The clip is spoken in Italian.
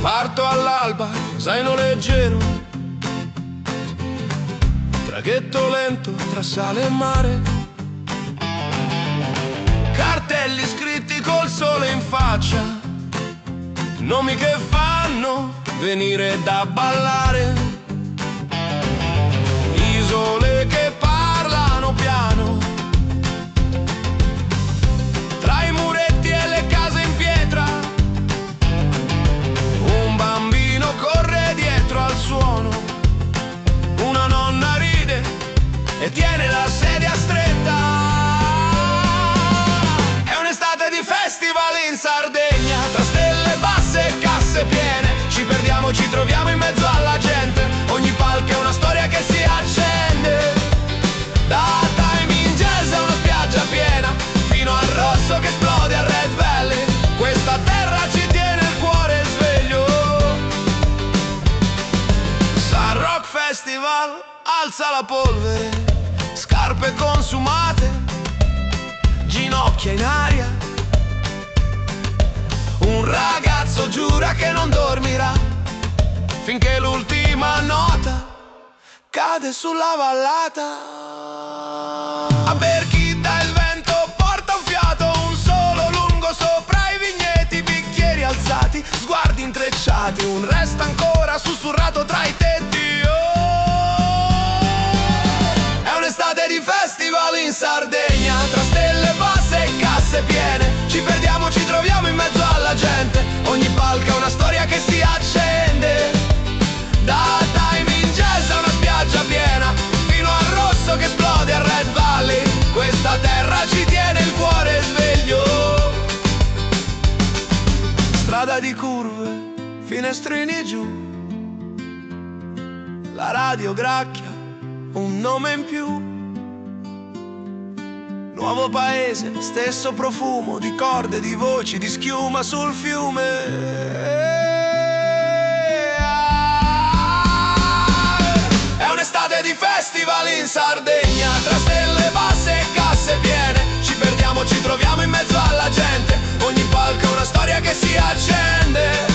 Parto all'alba, zaino leggero, traghetto lento tra sale e mare, cartelli scritti col sole in faccia, nomi che fanno venire da ballare, isole che parlano piano, tra i muretti e le case in pietra, un bambino corre dietro al suono, una nonna ride e tiene la sedia stretta. È un'estate di festival in Sardegna, tra stelle basse e casse piene, ci perdiamo, ci troviamo in mezzo alla gente, ogni palco è una storia che si accende, da Time in Jazz a una spiaggia piena, fino al rosso che esplode a Red Valley, questa terra ci tiene il cuore sveglio. Sun Rock Festival alza la polvere, scarpe consumate, ginocchia in aria, un ragazzo giura che non dormirà finché l'ultima nota cade sulla vallata. A Berchida il vento porta un fiato, un solo lungo sopra i vigneti, bicchieri alzati, sguardi intrecciati, un resta ancora sussurrato tra i tetti. È un'estate di festival in Sardegna, tra stelle basse e casse piene, ci perdiamo, ci troviamo in mezzo alla gente, ogni palco è una storia che si accende, da Time in Jazz a una spiaggia piena, fino al rosso che esplode a Red Valley, questa terra ci tiene il cuore sveglio. Strada di curve, finestrini giù, la radio gracchia, un nome in più, nuovo paese, stesso profumo di corde, di voci, di schiuma sul fiume. È un'estate di festival in Sardegna, tra stelle basse e casse piene, ci perdiamo, ci troviamo in mezzo alla gente, ogni palco è una storia che si accende,